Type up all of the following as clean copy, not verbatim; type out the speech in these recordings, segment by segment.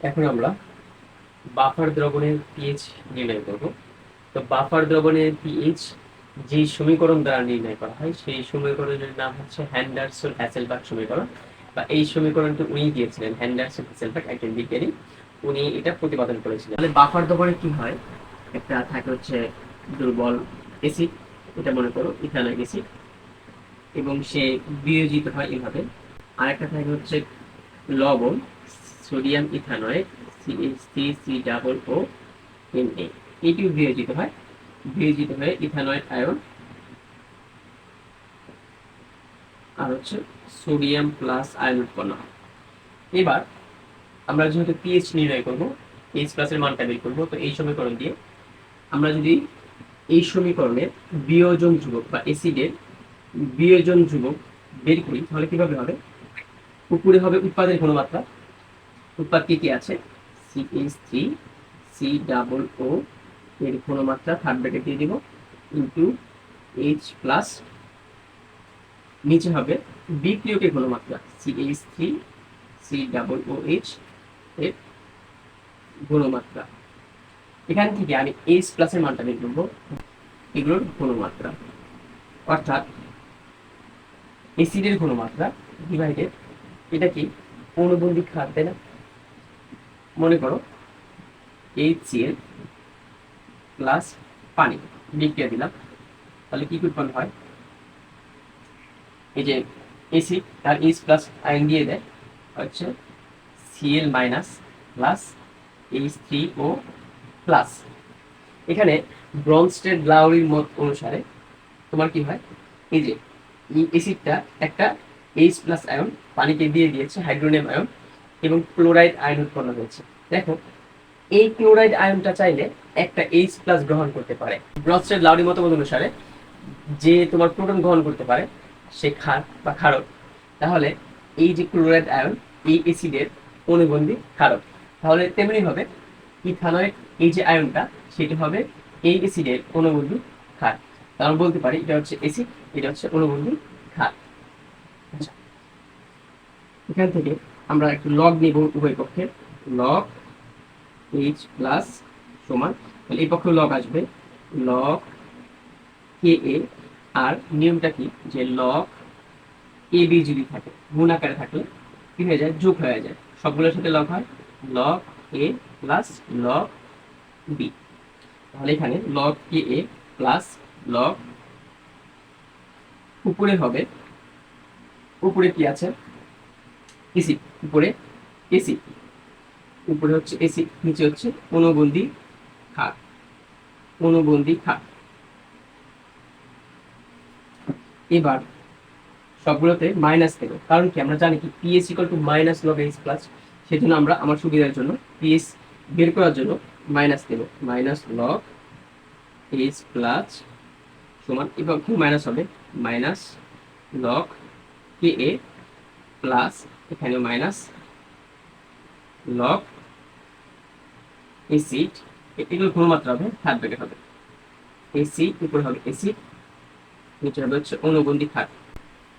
এখন আমরা বাফার দ্রবণের পিএইচ নির্ণয় করব। তো বাফার দ্রবণের পিএইচ যে সমীকরণ দ্বারা নির্ণয় করা হয় সেই সমীকরণের নাম হচ্ছে হ্যান্ডারসন হ্যাসেলবার্গ সমীকরণ, বা এই সমীকরণটি উনি দিয়েছিলেন। হ্যান্ডারসন হ্যাসেলবার্গ একজন বিজ্ঞানী, উনি এটা প্রতিপাদন করেছিলেন। তাহলে বাফার দ্রবণে কি হয়, একটা থাকে হচ্ছে দুর্বল অ্যাসিড, এটা মনে করো ইথানয়িক অ্যাসিড, এবং সে বিয়োজিত হয় এভাবে। আরেকটা থাকে হচ্ছে লবণ, সোডিয়াম ইথানয়েড, CH3COO, এটিও বিয়োজিত হয়, বিয়োজিত হয়ে ইথানয়েড আয়ন আর হচ্ছে সোডিয়াম প্লাস আয়ন উৎপন্ন হয়। এবার আমরা যেহেতু পিএইচ নির্ণয় করব, এইচ প্লাসের মানটা বের করবো, তো এই সমীকরণ দিয়ে আমরা যদি এই সমীকরণের বিয়োজন ধ্রুবক বা অ্যাসিডের বিয়োজন ধ্রুবক বের করি, তাহলে কিভাবে হবে? উপরে হবে উৎপাদের ঘনমাত্রা, উৎপাদ কি কি আছে, CH3COO এর ঘনমাত্রা থার্ড ব্র্যাকেট দিয়ে দিব ইন্টু H+, নিচে হবে বিক্রিয়কের ঘনমাত্রা CH3COOH এর ঘনমাত্রা। এখান থেকে আমি H প্লাসের মানটা বের করবো, এগুলোর ঘনমাত্রা, অর্থাৎ অ্যাসিডের ঘনমাত্রা ডিভাইডেড, এটা কি অণুবন্ধী ক্ষার, তাই না? মনে করো HCl প্লাস পানি বিক্রিয়া দিলাম, তাহলে কি উৎপন্ন হয়? এই যে এসিড তার H প্লাস আয়ন দিয়ে দেয় হচ্ছে Cl minus plus H3O plus. এখানে ব্রনস্টেড লাউরির মত অনুসারে তোমার কি হয়, এই যে এই অ্যাসিডটা একটা H প্লাস আয়ন পানিতে দিয়ে দিয়েছে, হাইড্রোনিয়াম আয়ন, এবং ক্লোরাইড আয়ন উৎপন্ন হয়েছে। দেখো এই ক্লোরাইড আয়নটা চাইলে একটা H প্লাস গ্রহণ করতে পারে। ব্রনস্টেড লাউরি মতবাদ অনুসারে যে তোমার প্রোটন গ্রহণ করতে পারে সে ক্ষার বা ক্ষারক। তাহলে এই যে ক্লোরাইড আয়ন এই অ্যাসিডের অনুবন্ধী ক্ষারক, তাহলে তেমনি হবে ইথানয়েড এই যে আয়নটা সেটি হবে এই অ্যাসিডের অনুবন্ধী ক্ষার। তাহলে বলতে পারি এটা হচ্ছে অ্যাসিড, এটা হচ্ছে অনুবন্ধী ক্ষার। আচ্ছা, এখান থেকে আমরা একটু লগ নিব উভয় পক্ষে, লগ H প্লাস সমান, তাহলে এই পক্ষে লগ আসবে লগ KA, আর নিয়মটা কি যে লগ AB যদি থাকে গুণ আকারে থাকলে কি হয়ে যায়, যোগ হয়ে যায়, সবগুলোর সাথে লগ হয়, log A plus log B। তাহলে এখানে লগ KA প্লাস লগ, উপরে হবে, উপরে কি আছে এসিড, উপরে এসিড, উপরে হচ্ছে এসিড, নিচে হচ্ছে অনুবন্ধী ক্ষার, অনুবন্ধী ক্ষার। এবার সবগুলোতে মাইনাস দেব, কারণ কি আমরা জানি কি PS equal to minus log H plus, সেজন্য আমরা আমার সুবিধার জন্য পিএস বের করার জন্য মাইনাস দেব, মাইনাস লগ এইচ প্লাস সমান, এবং কি মাইনাস হবে মাইনাস লগ কে এ প্লাস, এখানেও মাইনাস লগ এসিড, এগুলো ঘনমাত্রা হবে থার্ড ব্র্যাকেট হবে, এসি উপরে হবে এসিড, নিচে হবে হচ্ছে অনুবন্ধী ক্ষার।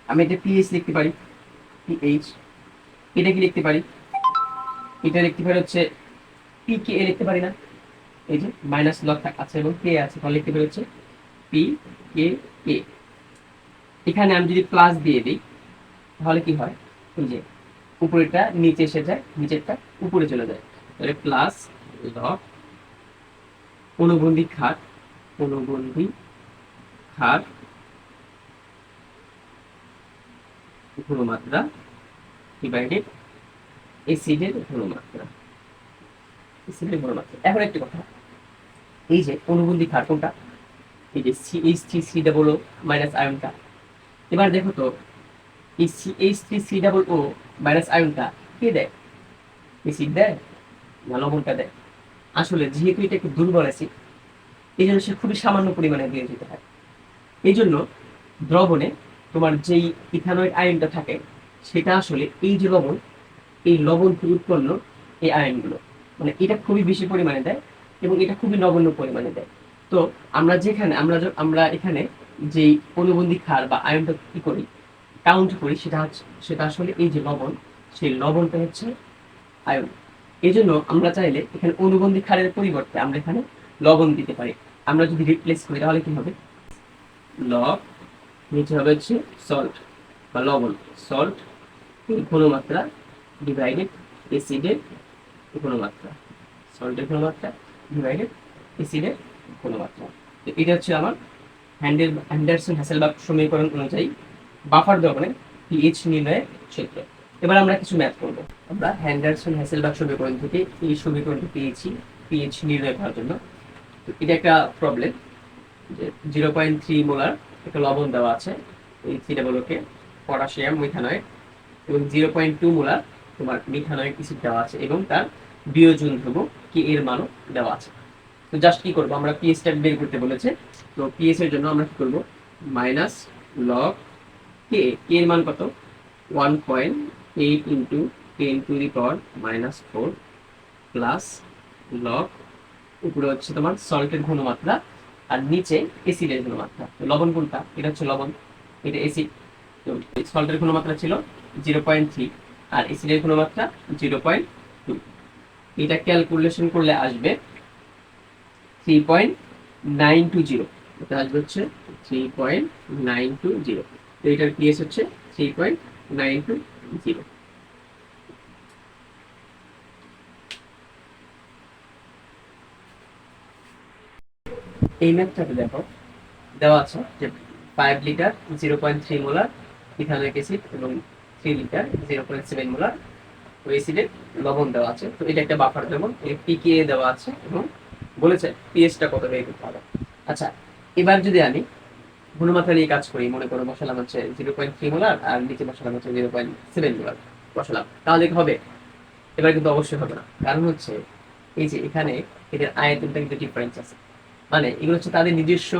আমি এটা পিএইচ লিখতে পারি, পিএইচ, এটা কি লিখতে পারি, এটা লিখতে পারি হচ্ছে পি কে এ লিখতে পারি না, এই যে মাইনাস লগ আছে এবং কে আছে, তাহলে লিখতে পারি হচ্ছে পি কে এ। এখানে আমি যদি প্লাস দিয়ে দিই তাহলে কি হয়, এই যে উপরেরটা নিচে এসে যায়, নিচেরটা উপরে চলে যায়, তাহলে প্লাস লগ অনুবন্ধী ক্ষার, অনুবন্ধী ক্ষার ঘনমাত্রা ডিভাইডেড এসিডের ঘনমাত্রা, এসিডের ঘনমাত্রা। এখন একটি কথা, এই যে অনুবন্ধী ক্ষার কোনটা, এই যে CH3COO মাইনাস আয়নটা। এবার দেখো তো এই CH3COO মাইনাস আয়নটা কে দেয়, এসিড দেয় না লবণটা দেয়? আসলে যেহেতু এটা একটু দুর্বল অ্যাসিড, এই জন্য সে খুবই সামান্য পরিমাণে দিয়ে যেতে হয়। এই জন্য দ্রবণে তোমার যেই ইথানয়েড আয়নটা থাকে সেটা আসলে এই যে লবণ, এই লবণ থেকে উৎপন্ন এই আয়নগুলো, মানে এটা খুবই বেশি পরিমাণে দেয় এবং এটা খুবই নগণ্য পরিমাণে দেয়। তো আমরা যেখানে আমরা এখানে যেই অনুবন্ধী ক্ষার বা আয়নটা কি করি, কাউন্ট করি, সেটা আসলে এই যে লবণ, সেই লবণটা হচ্ছে আয়ন। এই জন্য আমরা চাইলে এখানে অনুবন্ধী ক্ষারের পরিবর্তে আমরা এখানে লবণ দিতে পারি। আমরা যদি রিপ্লেস করি তাহলে কি হবে, লব নিচে হবে হচ্ছে সল্ট বা লবণ, সল্ট এর ঘনমাত্রা ডিভাইডেড অ্যাসিডের ঘনমাত্রা, সল্টের ঘনমাত্রা ডিভাইডেড অ্যাসিডের ঘনমাত্রা। তো এটা হচ্ছে আমার অ্যান্ডারসন হ্যাসেলবার্গ সমীকরণ অনুযায়ী বাফার দ্রবণের পিএইচ নির্ণয়ের ক্ষেত্র। এবার আমরা কিছু ম্যাথ করব। আমরা হ্যান্ডারসন হ্যাসেলবার্গ সমীকরণ থেকে এই সমীকরণটি পেয়েছি পিএইচ নির্ণয় করার জন্য। তো এটা একটা প্রবলেম যে 0.3 মোলার একটা লবণ দেওয়া আছে এই থিটাবলোকে পটাশিয়াম মিথানয়েড, এবং 0.2 মোলার তোমার মিথানয়েড অ্যাসিড দেওয়া আছে এবং তার বিয়োজন ধ্রুবক কে এর মানও দেওয়া আছে। তো জাস্ট কি করবো, আমরা পিএইচটা বের করতে বলেছে, তো পিএইচ এর জন্য আমরা কি করবো, মাইনাস লগ কে, কে এর মান কত 1.8 ইন্টু 10⁻⁻⁴ প্লাস লগ উপরে হচ্ছে তোমার সল্টের ঘনমাত্রা আর নিচে অ্যাসিডের ঘনমাত্রা। লবণ কোনটা, এটা হচ্ছে লবণ, এটা অ্যাসিড। তো সল্টের ঘনমাত্রা ছিল 0.3 আর অ্যাসিডের ঘনমাত্রা 0.2। এটা ক্যালকুলেশন করলে আসবে 3.920, এটা আসবে হচ্ছে 3.920। তো এটার পিএস হচ্ছে 3.920। এই ম্যাথটাতে দেখো দেওয়া আছে যে 5 লিটার 0.3 মোলার ইথানোয়িক অ্যাসিড এবং 3 লিটার 0.7 মোলার অ্যাসিডের লবণ দেওয়া আছে। তো এটা একটা বাফার দ্রবণ, এর পিকেএ দেওয়া আছে এবং বলেছে পিএইচটা কত বের করতে হবে। আচ্ছা, এবার যদি আমি ঘনমাত্রা নিয়ে কাজ করি, মনে করো বসালাম হচ্ছে 0.3 মোলার আর নিচে বসালাম হচ্ছে 0.7 মোলার বসালাম, তাহলে কি হবে? এবার কিন্তু অবশ্যই হবে না, কারণ হচ্ছে এই যে এখানে এদের আয়তনটা কিন্তু ডিফারেন্স আছে, মানে এগুলো হচ্ছে তাদের নিজস্ব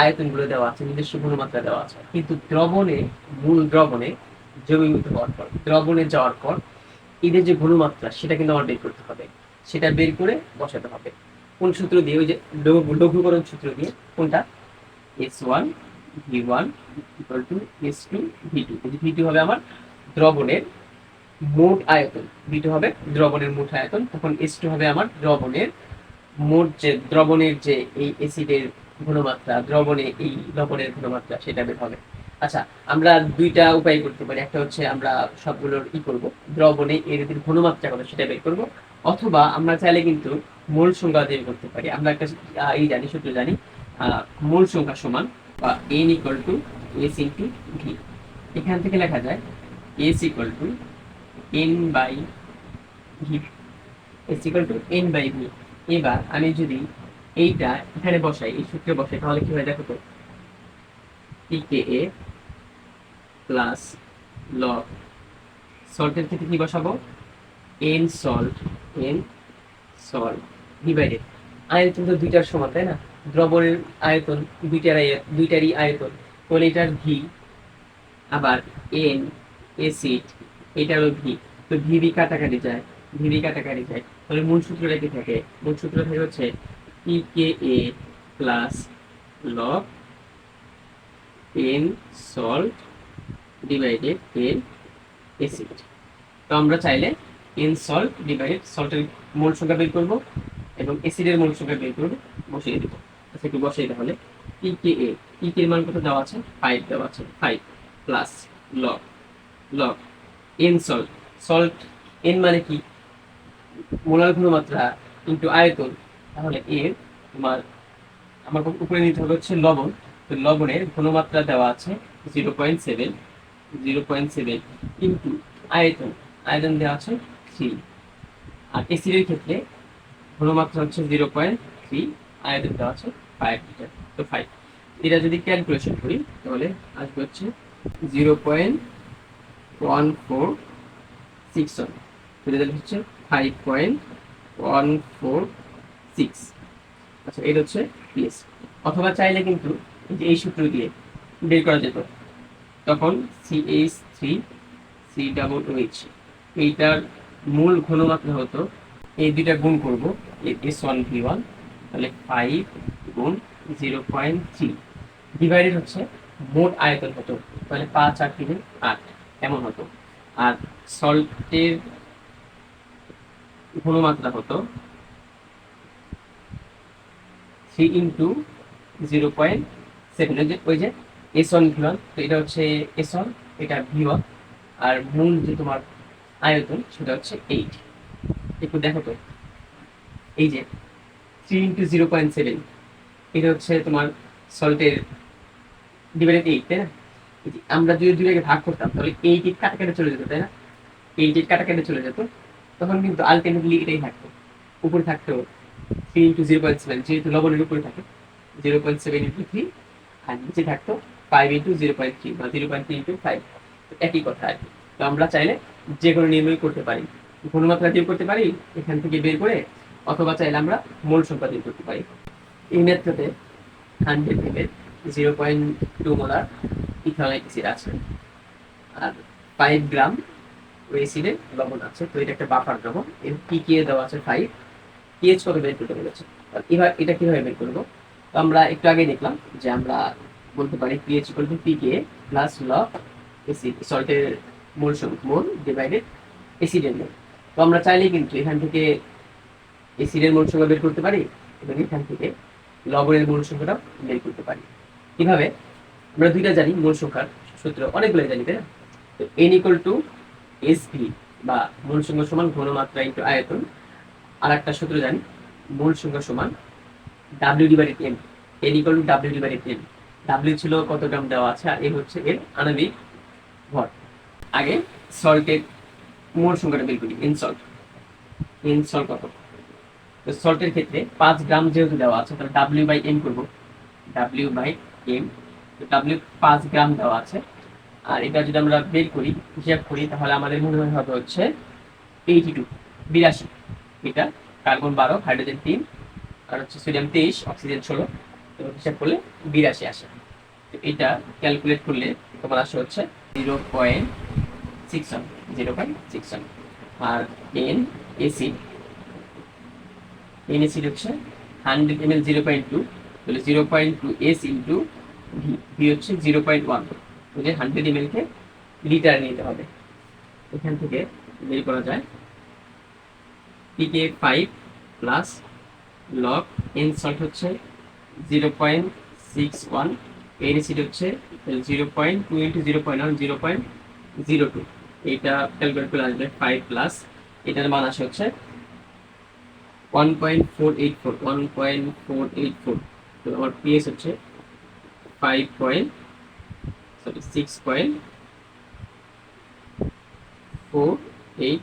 আয়তনগুলো দেওয়া আছে, নিজস্ব ঘনমাত্রা দেওয়া আছে, কিন্তু দ্রবণে মূল দ্রবণে দ্রবীভূত হওয়ার পর, দ্রবণে যাওয়ার পর এদের যে ঘনমাত্রা সেটা কিন্তু আমার বের করতে হবে, সেটা বের করে বসাতে হবে। কোন সূত্র দিয়ে? ওই যে লঘুকরণ সূত্র দিয়ে। কোনটা? S1 V1 equal to S2 V2। V2 হবে আমার দ্রবণের মোট আয়তন, V2 হবে দ্রবণের মোট আয়তন, তখন S2 হবে আমার দ্রবণের মোট যে দ্রবণের যে এই অ্যাসিডের ঘনমাত্রা, দ্রবণে এই লবণের ঘনমাত্রা সেটা বের হবে। আচ্ছা, আমরা দুইটা উপায় করতে পারি, একটা হচ্ছে আমরা সবগুলোর করব, দ্রবণে এদের ঘনমাত্রা কত সেটা বের করব, অথবা আমরা চাইলে কিন্তু মোল সংখ্যা দিয়ে করতে পারি। আমরা একটা জানি, সূত্র জানি, মোল সংখ্যা সমান বা n equal to s into V. এখান থেকে লেখা যায় s equal to n by V, s equal to n by V. এবার আমি যদি এইটা এখানে বসাই, এই সূত্রে বসাই, তাহলে কি হয় দেখো তো, পিকেএ প্লাস লগ সল্টের ক্ষেত্রে কি বসাবো, এন সল্ট ডিভাইডেড আয়তন তো দুইটার সমান, তাই না? দ্রবণের আয়তন দুইটারই আয়তন, তাহলে এটার ভি, আবার এন অ্যাসিড এটারও ভি, তো ভিভি কাটাকাটি যায়, তাহলে মূল সূত্রটা কি থাকে? মূল সূত্র থাকে হচ্ছে pKa plus log n salt divided n acid. তো আমরা চাইলে এন সল্ট ডিভাইডেড সল্টের মোল সংখ্যা বের করবো এবং অ্যাসিডের মোল সংখ্যা বের করবো, বসিয়ে দেবো। আচ্ছা, একটু বসিয়ে তাহলে পিকেএ, পিকের মান কত দেওয়া আছে, 5 দেওয়া আছে, 5 plus log n salt, N মানে কি, মোলার ঘনমাত্রা ইন্টু আয়তন, তাহলে এর তোমার আমার উপরে নিতে হবে হচ্ছে লবণ, তো লবণের ঘনমাত্রা দেওয়া আছে 0.7 কিন্তু আয়তন দেওয়া আছে 3, আর অ্যাসিডের ক্ষেত্রে ঘনমাত্রা হচ্ছে 0.3, আয়তন দেওয়া আছে 5 লিটার। তো 5 এটা যদি ক্যালকুলেশন করি তাহলে আসবে হচ্ছে 0.1461, রেজাল্ট হচ্ছে 5.146। আচ্ছা, এটা হচ্ছে পিএস। অথবা চাইলে কিন্তু এই সূত্র দিয়ে বের করা যেত, তখন CH3COOH এইটার মূল ঘনমাত্রা হতো, এই দুইটা গুণ করবো, S1 V1, তাহলে 5 গুণ 0.3 ডিভাইডেড হচ্ছে মোট আয়তন হতো, তাহলে 5 আর 3 8 এমন হতো। আর সল্টের ঘনমাত্রা হতো 3 × 0.7, ওই যে S1 V1, তো এটা হচ্ছে S1, এটা V1, আর মূল যে তোমার আয়তন সেটা হচ্ছে 8। একটু দেখো তো, এই যে 3 × 0.7, এটা হচ্ছে তোমার সল্টের ডিভাইডেড 8, তাই না? এই যে আমরা যদি দুইটাকে ভাগ করতাম তাহলে 8 কাটা কেটে চলে যেত, তাই না? 8 কাটা কেটে চলে যেত, তখন কিন্তু আলটিমেটলি এটাই থাকতো, উপরে থাকতো 3 × 0.7, যেহেতু লবণের উপরে থাকে 0.7 × 3, আর নিচে থাকতো 5 × 0.3 বা 0.3 × 5, একই কথা আর কি। তো আমরা চাইলে যে কোনো নির্ণয় করতে পারি, ঘনমাত্রা দিয়ে করতে পারি এখান থেকে বের করে, অথবা চাইলে আমরা মোল সংখ্যা দিয়ে করতে পারি। এই মেথডে 100 ml 0.2 মোলার ইথানলিক অ্যাসিড আছে, আর 5 গ্রাম ওই অ্যাসিডে লবণ আছে। তো এটা একটা বাফার দ্রবণ, এর পিকে দেওয়া আছে 5, পিএইচ কত বের করতে বলেছে। এবার এটা কিভাবে বের করবো? তো আমরা একটু আগে দেখলাম যে আমরা বলতে পারি pH equal to pK plus log acid, সল্টের মোল সংখ্যা, মোল ডিভাইডেড অ্যাসিডের মোল। তো আমরা চাইলেই কিন্তু এখান থেকে অ্যাসিডের মোল সংখ্যা বের করতে পারি এবং এখান থেকে লবণের মোল সংখ্যাটা বের করতে পারি। কিভাবে? আমরা দুইটা জানি মোল সংখ্যার সূত্র, অনেকগুলো জানি, তাই না? তো n ইকুয়াল টু এসভি বা মোল সংখ্যা সমান ঘনমাত্রা ইনটু আয়তন। আর একটা সূত্র জানি, মোল সংখ্যা সমান W divided M, n equal to W divided M. W ছিল কত গ্রাম দেওয়া আছে, আর এ হচ্ছে এর আণবিক ভর। আগে সল্টের মোল সংখ্যাটা বের করি, এন সল্ট। এন সল্ট কত? তো সল্টের ক্ষেত্রে 5 গ্রাম যেহেতু দেওয়া আছে, তাহলে ডাব্লিউ বাই এম করবো, ডাব্লিউ বাই এম। তো ডাব্লিউ 5 গ্রাম দেওয়া আছে, আর এটা যদি আমরা বের করি, হিসাব করি, তাহলে আমাদের মনে হয় হবে হচ্ছে 82, 82। এটা কার্বন 12, হাইড্রোজেন 3, আর হচ্ছে সোডিয়াম 23, অক্সিজেন 16, তো হিসাব করলে 82 আসে। তো এটা ক্যালকুলেট করলে তোমার আসে হচ্ছে 0.61, 0.61। আর এন এসিড, এন এসিড হচ্ছে 100 ml 0.2, তাহলে 0.2 এস ইন্টু ভি, ভি হচ্ছে 0.1, বুঝে 100 ml কে লিটার নিতে হবে। এখান থেকে বের করা যায় পিকে 5 প্লাস লগ এন সল্ট হচ্ছে 0.61, এন এসিড হচ্ছে 0.2 ইন্টু 0.1, 0.02। এটা ক্যালকুলেট করে আসবে 5 প্লাস, এটার মান আসে হচ্ছে 1.484, 1.484। তো আমার পিএস হচ্ছে 6.484